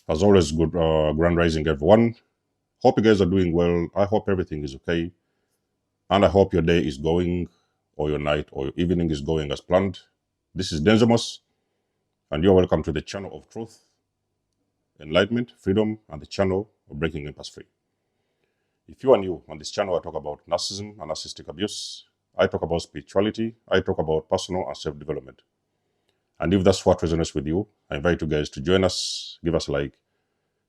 As always, good grand rising, everyone. Hope you guys are doing well. I hope everything is okay. And I hope your day is going, or your night, or your evening is going as planned. This is nikymus, and you're welcome to the channel of truth, enlightenment, freedom, and the channel of breaking impasse free. If you are new on this channel, I talk about narcissism and narcissistic abuse. I talk about spirituality. I talk about personal and self development. And if that's what resonates with you, I invite you guys to join us, give us a like,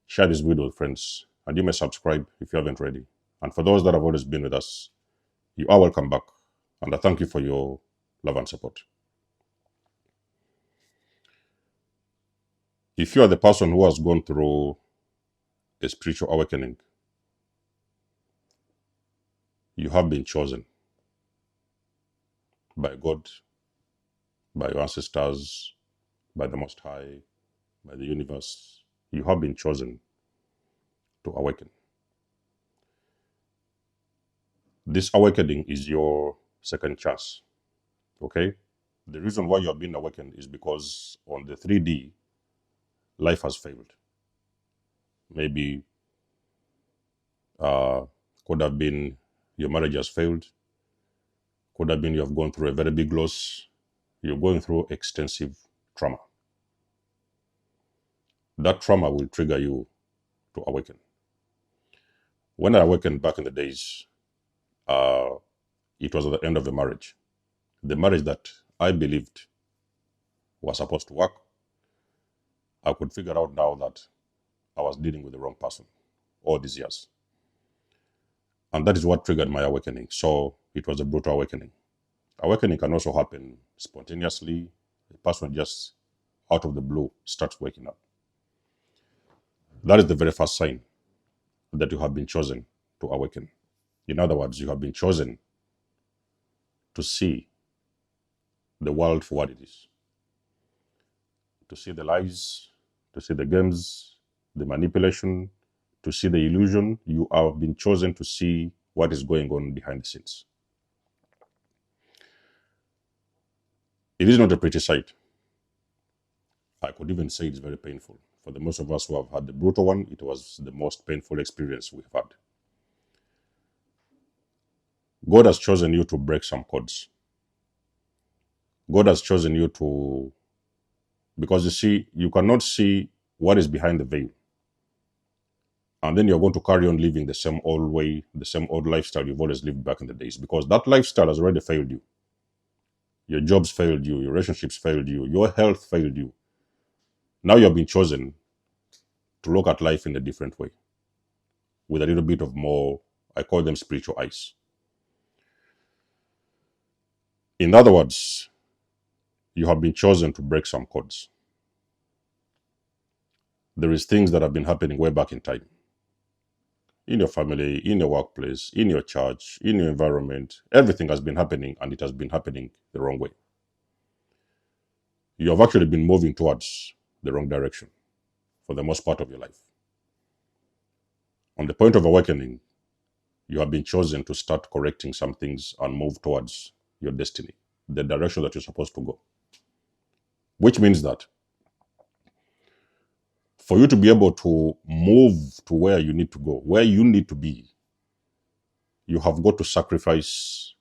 share this video with friends, and you may subscribe if you haven't already. And for those that have always been with us, you are welcome back. And I thank you for your love and support. If you are the person who has gone through a spiritual awakening, you have been chosen by God, by your ancestors, by the Most High, by the universe. You have been chosen to awaken. This awakening is your second chance. Okay? The reason why you have been awakened is because on the 3D, life has failed. Maybe could have been your marriage has failed. Could have been you have gone through a very big loss. You're going through extensive trauma. That trauma will trigger you to awaken. When I awakened back in the days, it was at the end of the marriage. The marriage that I believed was supposed to work. I could figure out now that I was dealing with the wrong person all these years. And that is what triggered my awakening. So it was a brutal awakening. Awakening can also happen spontaneously. The person just out of the blue starts waking up. That is the very first sign that you have been chosen to awaken. In other words, you have been chosen to see the world for what it is, to see the lies, to see the games, the manipulation, to see the illusion. You have been chosen to see what is going on behind the scenes. It is not a pretty sight. I could even say it's very painful. For the most of us who have had the brutal one, it was the most painful experience we've had. God has chosen you to break some codes. God has chosen you to, because you see, you cannot see what is behind the veil. And then you're going to carry on living the same old way, the same old lifestyle you've always lived back in the days, because that lifestyle has already failed you. Your jobs failed you, your relationships failed you, your health failed you. Now you have been chosen to look at life in a different way, with a little bit of more, I call them spiritual eyes. In other words, you have been chosen to break some codes. There is things that have been happening way back in time. In your family, in your workplace, in your church, in your environment, everything has been happening, and it has been happening the wrong way. You have actually been moving towards the wrong direction for the most part of your life. On the point of awakening, you have been chosen to start correcting some things and move towards your destiny, the direction that you're supposed to go. Which means that for you to be able to move to where you need to go, where you need to be, you have got to sacrifice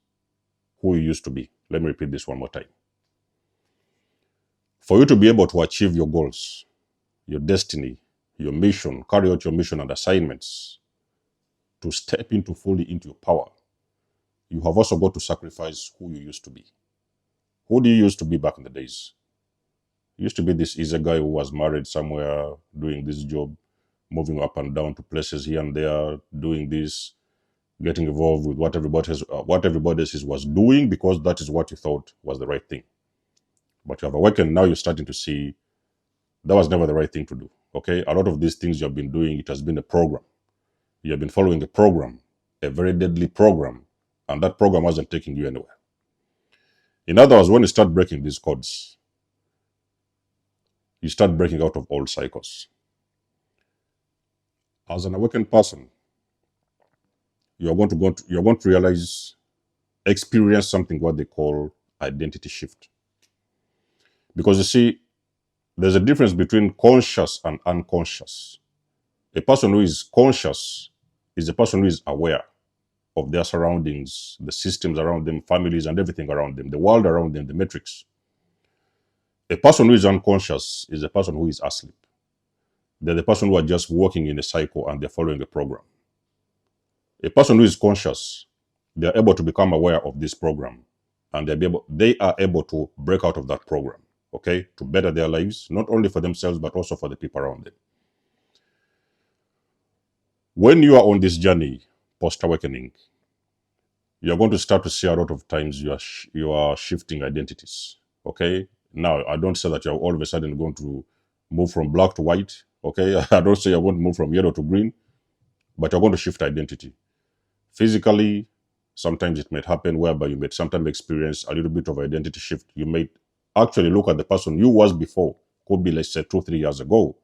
who you used to be. Let me repeat this one more time. For you to be able to achieve your goals, your destiny, your mission, carry out your mission and assignments, to step into fully into your power, you have also got to sacrifice who you used to be. Who do you used to be back in the days? You used to be this easy guy who was married somewhere, doing this job, moving up and down to places here and there, doing this, getting involved with what everybody else was doing, because that is what you thought was the right thing. But you have awakened, now you're starting to see that was never the right thing to do. Okay, a lot of these things you have been doing, it has been a program. You have been following a program, a very deadly program, and that program wasn't taking you anywhere. In other words, when you start breaking these codes, you start breaking out of old cycles. As an awakened person, you're going to realize, experience something what they call identity shift. Because you see, There's a difference between conscious and unconscious. A person who is conscious is a person who is aware of their surroundings, the systems around them, families, and everything around them, the world around them, the matrix. A person who is unconscious is a person who is asleep. They're the person who are just working in a cycle and they're following a program. A person who is conscious, they are able to become aware of this program, and they are able to break out of that program, okay, to better their lives, not only for themselves, but also for the people around them. When you are on this journey, post-awakening, you're going to start to see a lot of times you are shifting identities, okay? Now, I don't say that you're all of a sudden going to move from black to white, okay? I don't say you're going to move from yellow to green, but you're going to shift identity. Physically, sometimes it might happen whereby you may sometimes experience a little bit of identity shift. You may actually look at the person you was before, could be, let's say, 2-3 years ago.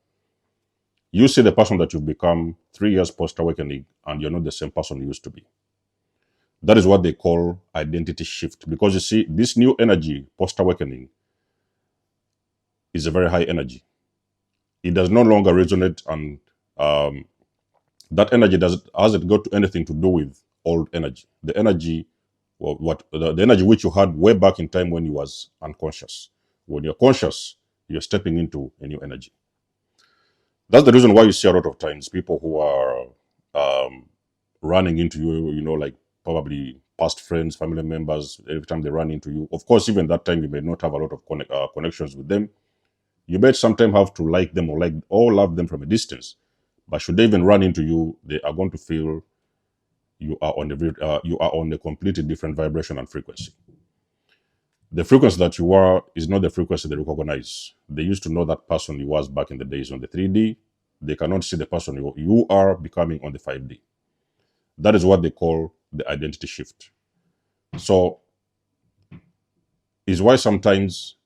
You see the person that you've become 3 years post-awakening, and you're not the same person you used to be. That is what they call identity shift. Because you see, this new energy, post-awakening, is a very high energy. It does no longer resonate, and that energy hasn't got anything to do with old energy. The energy, the energy which you had way back in time when you was unconscious. When you're conscious, you're stepping into a new energy. That's the reason why you see a lot of times people who are running into you, like probably past friends, family members, every time they run into you. Of course, even that time you may not have a lot of connections with them. You may sometimes have to like them or love them from a distance. But should they even run into you, they are going to feel you are on a completely different vibration and frequency. The frequency that you are is not the frequency they recognize. They used to know that person you was back in the days on the 3D. They cannot see the person you are becoming on the 5D. That is what they call the identity shift. So, is why sometimes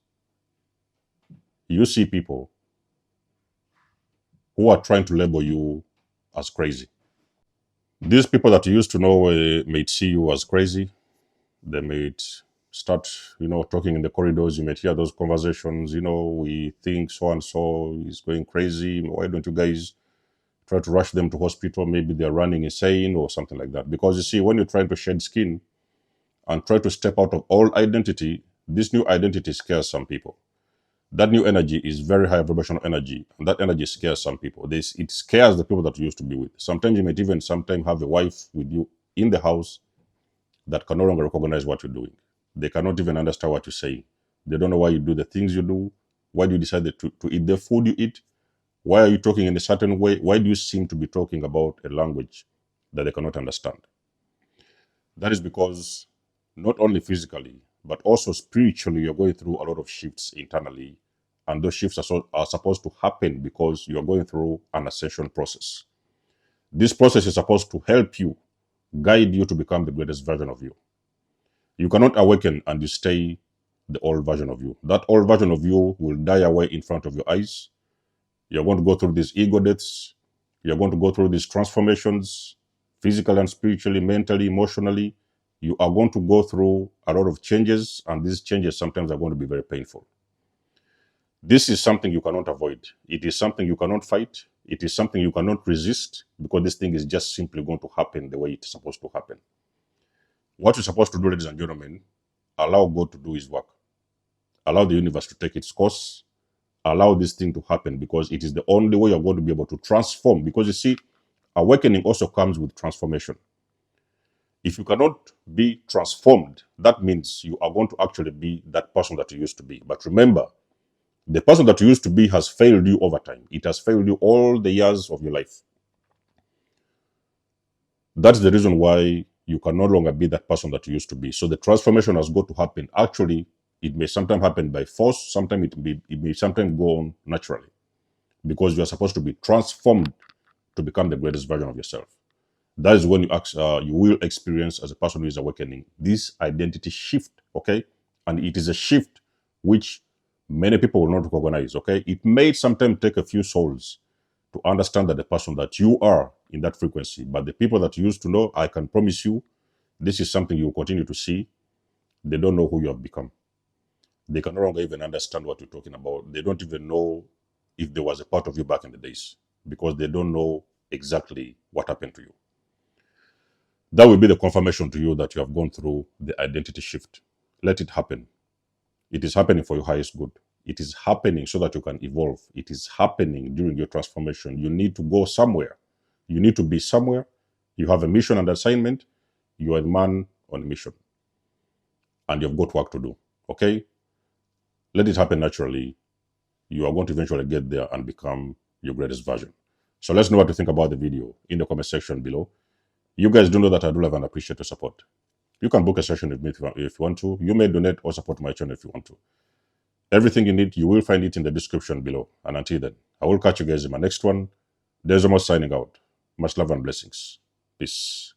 you see people who are trying to label you as crazy. These people that you used to know may see you as crazy. They may start, talking in the corridors. You might hear those conversations. We think so and so is going crazy. Why don't you guys try to rush them to hospital? Maybe they're running insane or something like that. Because you see, when you're trying to shed skin and try to step out of old identity, this new identity scares some people. That new energy is very high vibrational energy, and that energy scares some people. It scares the people that you used to be with. Sometimes you might even have a wife with you in the house that can no longer recognize what you're doing. They cannot even understand what you're saying. They don't know why you do the things you do. Why do you decide to eat the food you eat? Why are you talking in a certain way? Why do you seem to be talking about a language that they cannot understand? That is because not only physically, but also spiritually, you're going through a lot of shifts internally. And those shifts are supposed to happen because you're going through an ascension process. This process is supposed to help you, guide you to become the greatest version of you. You cannot awaken and you stay the old version of you. That old version of you will die away in front of your eyes. You're going to go through these ego deaths. You're going to go through these transformations, physically and spiritually, mentally, emotionally. You are going to go through a lot of changes, and these changes sometimes are going to be very painful. This is something you cannot avoid. It is something you cannot fight. It is something you cannot resist, because this thing is just simply going to happen the way it's supposed to happen. What you're supposed to do, ladies and gentlemen, allow God to do his work. Allow the universe to take its course. Allow this thing to happen, because it is the only way you're going to be able to transform. Because you see, awakening also comes with transformation. If you cannot be transformed, that means you are going to actually be that person that you used to be. But remember, the person that you used to be has failed you over time. It has failed you all the years of your life. That's the reason why you can no longer be that person that you used to be. So the transformation has got to happen. Actually, it may sometimes happen by force. Sometimes it may sometimes go on naturally, because you are supposed to be transformed to become the greatest version of yourself. That is when you will experience, as a person who is awakening, this identity shift, okay? And it is a shift which many people will not recognize, okay? It may sometimes take a few souls to understand that the person that you are in that frequency. But the people that you used to know, I can promise you, this is something you will continue to see. They don't know who you have become. They can no longer even understand what you're talking about. They don't even know if there was a part of you back in the days, because they don't know exactly what happened to you. That will be the confirmation to you that you have gone through the identity shift. Let it happen. It is happening for your highest good. It is happening so that you can evolve. It is happening during your transformation. You need to go somewhere. You need to be somewhere. You have a mission and assignment. You are a man on a mission. And you've got work to do. Okay? Let it happen naturally. You are going to eventually get there and become your greatest version. So let's know what you think about the video in the comment section below. You guys do know that I do love and appreciate your support. You can book a session with me if you want to. You may donate or support my channel if you want to. Everything you need, you will find it in the description below. And until then, I will catch you guys in my next one. There's almost signing out. Much love and blessings. Peace.